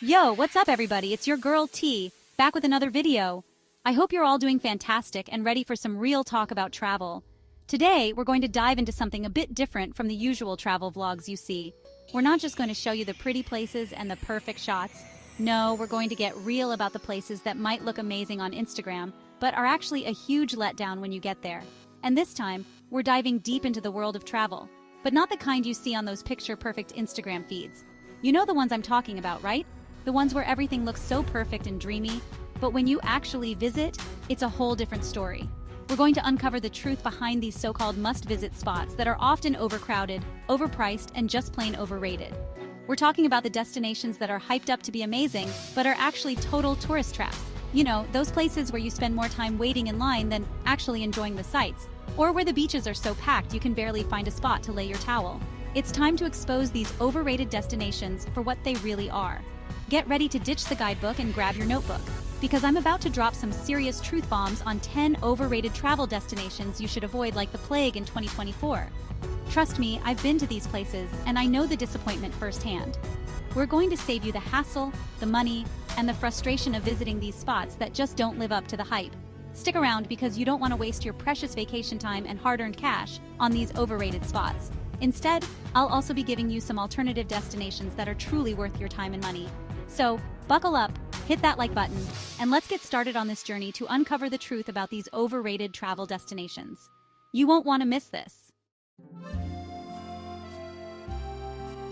Yo, what's up everybody? It's your girl T, back with another video. I hope you're all doing fantastic and ready for some real talk about travel. Today, we're going to dive into something a bit different from the usual travel vlogs you see. We're not just going to show you the pretty places and the perfect shots. No, we're going to get real about the places that might look amazing on Instagram, but are actually a huge letdown when you get there. And this time, we're diving deep into the world of travel, but not the kind you see on those picture-perfect Instagram feeds. You know the ones I'm talking about, right? The ones where everything looks so perfect and dreamy, but when you actually visit, it's a whole different story. We're going to uncover the truth behind these so-called must-visit spots that are often overcrowded, overpriced, and just plain overrated. We're talking about the destinations that are hyped up to be amazing, but are actually total tourist traps. You know, those places where you spend more time waiting in line than actually enjoying the sights, or where the beaches are so packed you can barely find a spot to lay your towel. It's time to expose these overrated destinations for what they really are. Get ready to ditch the guidebook and grab your notebook, because I'm about to drop some serious truth bombs on 10 overrated travel destinations you should avoid like the plague in 2024. Trust me, I've been to these places, and I know the disappointment firsthand. We're going to save you the hassle, the money, and the frustration of visiting these spots that just don't live up to the hype. Stick around because you don't want to waste your precious vacation time and hard-earned cash on these overrated spots. Instead, I'll also be giving you some alternative destinations that are truly worth your time and money. So, buckle up, hit that like button, and let's get started on this journey to uncover the truth about these overrated travel destinations. You won't want to miss this.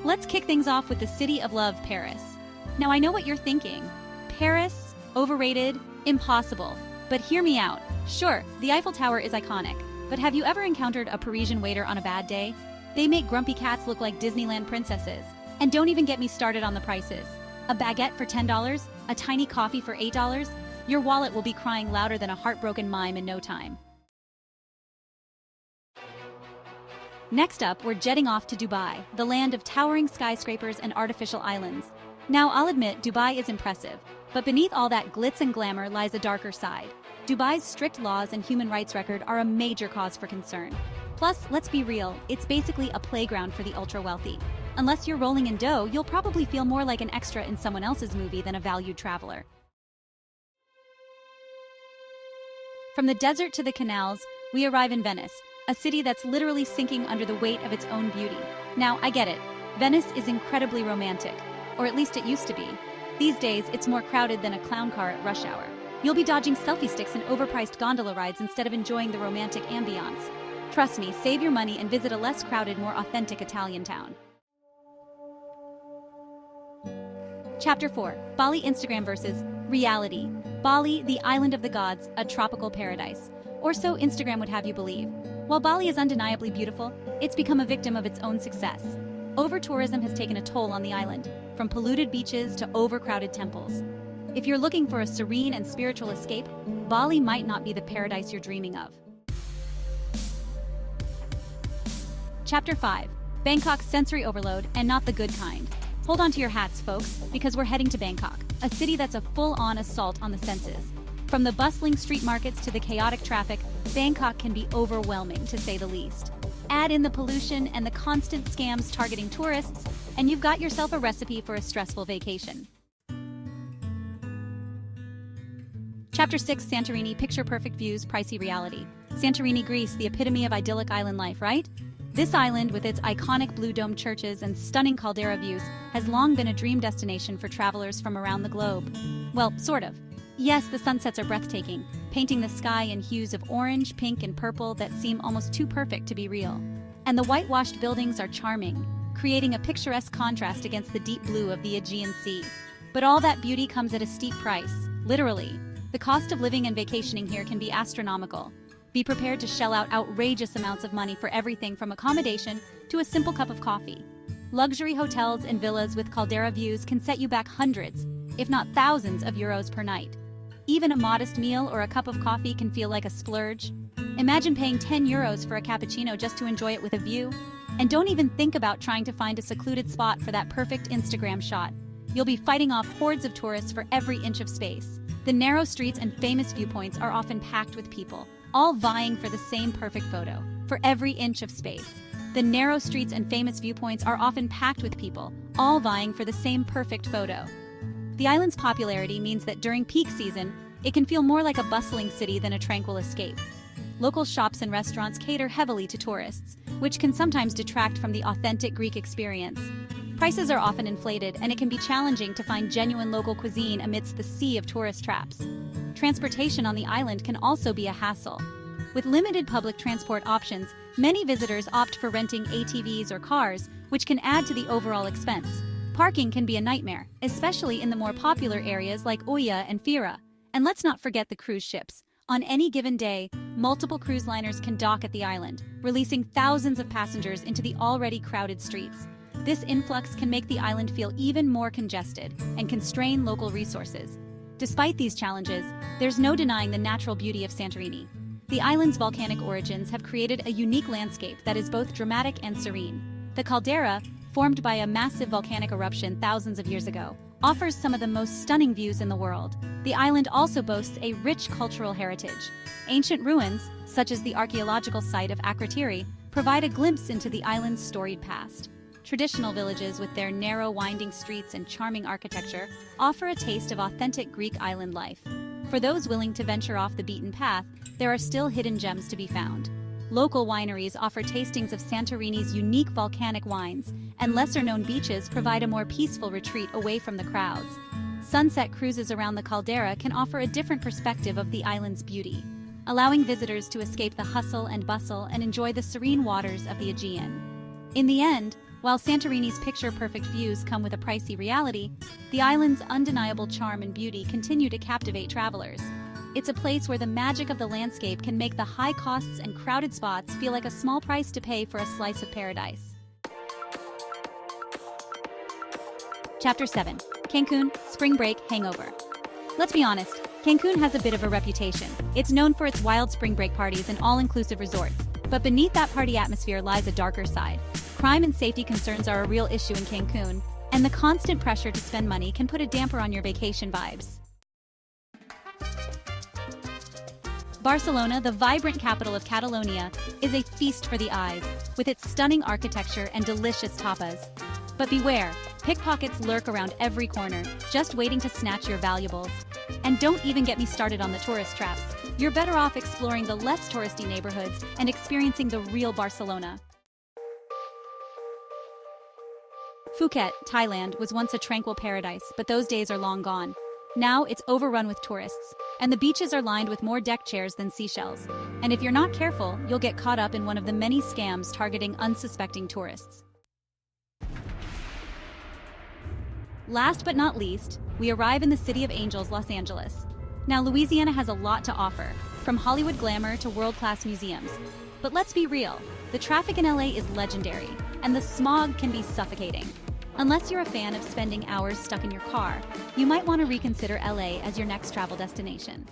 Let's kick things off with the city of love, Paris. Now I know what you're thinking. Paris? Overrated? Impossible. But hear me out. Sure, the Eiffel Tower is iconic, but have you ever encountered a Parisian waiter on a bad day? They make grumpy cats look like Disneyland princesses. And don't even get me started on the prices. A baguette for $10? A tiny coffee for $8? Your wallet will be crying louder than a heartbroken mime in no time. Next up, we're jetting off to Dubai, the land of towering skyscrapers and artificial islands. Now, I'll admit, Dubai is impressive, but beneath all that glitz and glamour lies a darker side. Dubai's strict laws and human rights record are a major cause for concern. Plus, let's be real, it's basically a playground for the ultra-wealthy. Unless you're rolling in dough, you'll probably feel more like an extra in someone else's movie than a valued traveler. From the desert to the canals, we arrive in Venice, a city that's literally sinking under the weight of its own beauty. Now, I get it. Venice is incredibly romantic, or at least it used to be. These days, it's more crowded than a clown car at rush hour. You'll be dodging selfie sticks and overpriced gondola rides instead of enjoying the romantic ambiance. Trust me, save your money and visit a less crowded, more authentic Italian town. Chapter 4. Bali Instagram versus reality. Bali, the island of the gods, a tropical paradise. Or so Instagram would have you believe. While Bali is undeniably beautiful, it's become a victim of its own success. Over-tourism has taken a toll on the island, from polluted beaches to overcrowded temples. If you're looking for a serene and spiritual escape, Bali might not be the paradise you're dreaming of. Chapter 5. Bangkok's sensory overload, and not the good kind. Hold on to your hats, folks, because we're heading to Bangkok, a city that's a full-on assault on the senses. From the bustling street markets to the chaotic traffic, Bangkok can be overwhelming, to say the least. Add in the pollution and the constant scams targeting tourists, and you've got yourself a recipe for a stressful vacation. Chapter 6. Santorini, picture-perfect views, pricey reality. Santorini, Greece, the epitome of idyllic island life, right? This island, with its iconic blue-domed churches and stunning caldera views, has long been a dream destination for travelers from around the globe. Well, sort of. Yes, the sunsets are breathtaking, painting the sky in hues of orange, pink, and purple that seem almost too perfect to be real. And the whitewashed buildings are charming, creating a picturesque contrast against the deep blue of the Aegean Sea. But all that beauty comes at a steep price, literally. The cost of living and vacationing here can be astronomical. Be prepared to shell out outrageous amounts of money for everything from accommodation to a simple cup of coffee. Luxury hotels and villas with caldera views can set you back hundreds, if not thousands of euros per night. Even a modest meal or a cup of coffee can feel like a splurge. Imagine paying 10 euros for a cappuccino just to enjoy it with a view. And don't even think about trying to find a secluded spot for that perfect Instagram shot. You'll be fighting off hordes of tourists for every inch of space. The narrow streets and famous viewpoints are often packed with people, all vying for the same perfect photo, for every inch of space. The narrow streets and famous viewpoints are often packed with people, all vying for the same perfect photo. The island's popularity means that during peak season, it can feel more like a bustling city than a tranquil escape. Local shops and restaurants cater heavily to tourists, which can sometimes detract from the authentic Greek experience. Prices are often inflated, and it can be challenging to find genuine local cuisine amidst the sea of tourist traps. Transportation on the island can also be a hassle. With limited public transport options, many visitors opt for renting ATVs or cars, which can add to the overall expense. Parking can be a nightmare, especially in the more popular areas like Oya and Fira. And let's not forget the cruise ships. On any given day, multiple cruise liners can dock at the island, releasing thousands of passengers into the already crowded streets. This influx can make the island feel even more congested and constrain local resources. Despite these challenges, there's no denying the natural beauty of Santorini. The island's volcanic origins have created a unique landscape that is both dramatic and serene. The caldera, formed by a massive volcanic eruption thousands of years ago, offers some of the most stunning views in the world. The island also boasts a rich cultural heritage. Ancient ruins, such as the archaeological site of Akrotiri, provide a glimpse into the island's storied past. Traditional villages with their narrow, winding streets and charming architecture offer a taste of authentic Greek island life. For those willing to venture off the beaten path, there are still hidden gems to be found. Local wineries offer tastings of Santorini's unique volcanic wines, and lesser-known beaches provide a more peaceful retreat away from the crowds. Sunset cruises around the caldera can offer a different perspective of the island's beauty, allowing visitors to escape the hustle and bustle and enjoy the serene waters of the Aegean. In the end, while Santorini's picture-perfect views come with a pricey reality, the island's undeniable charm and beauty continue to captivate travelers. It's a place where the magic of the landscape can make the high costs and crowded spots feel like a small price to pay for a slice of paradise. Chapter 7. Cancun, Spring Break Hangover. Let's be honest, Cancun has a bit of a reputation. It's known for its wild spring break parties and all-inclusive resorts. But beneath that party atmosphere lies a darker side. Crime and safety concerns are a real issue in Cancun, and the constant pressure to spend money can put a damper on your vacation vibes. Barcelona, the vibrant capital of Catalonia, is a feast for the eyes, with its stunning architecture and delicious tapas. But beware, pickpockets lurk around every corner, just waiting to snatch your valuables. And don't even get me started on the tourist traps. You're better off exploring the less touristy neighborhoods and experiencing the real Barcelona. Phuket, Thailand, was once a tranquil paradise, but those days are long gone. Now it's overrun with tourists, and the beaches are lined with more deck chairs than seashells. And if you're not careful, you'll get caught up in one of the many scams targeting unsuspecting tourists. Last but not least, we arrive in the City of Angels, Los Angeles. Now, Louisiana has a lot to offer, from Hollywood glamour to world-class museums. But let's be real, the traffic in LA is legendary, and the smog can be suffocating. Unless you're a fan of spending hours stuck in your car, you might want to reconsider LA as your next travel destination.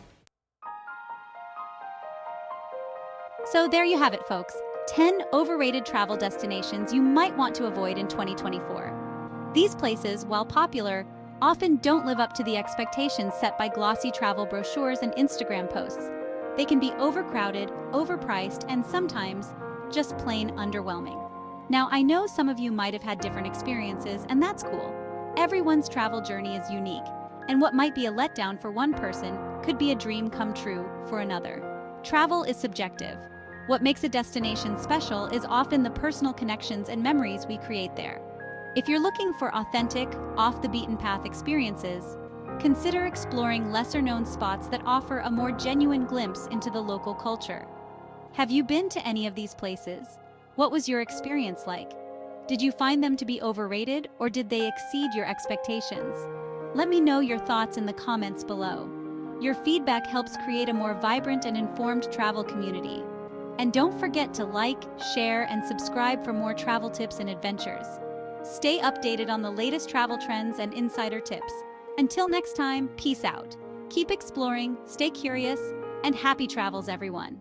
So there you have it, folks. 10 overrated travel destinations you might want to avoid in 2024. These places, while popular, often don't live up to the expectations set by glossy travel brochures and Instagram posts. They can be overcrowded, overpriced, and sometimes just plain underwhelming. Now, I know some of you might have had different experiences, and that's cool. Everyone's travel journey is unique, and what might be a letdown for one person could be a dream come true for another. Travel is subjective. What makes a destination special is often the personal connections and memories we create there. If you're looking for authentic, off-the-beaten-path experiences, consider exploring lesser-known spots that offer a more genuine glimpse into the local culture. Have you been to any of these places? What was your experience like? Did you find them to be overrated, or did they exceed your expectations? Let me know your thoughts in the comments below. Your feedback helps create a more vibrant and informed travel community. And don't forget to like, share, and subscribe for more travel tips and adventures. Stay updated on the latest travel trends and insider tips. Until next time, peace out. Keep exploring, stay curious, and happy travels, everyone.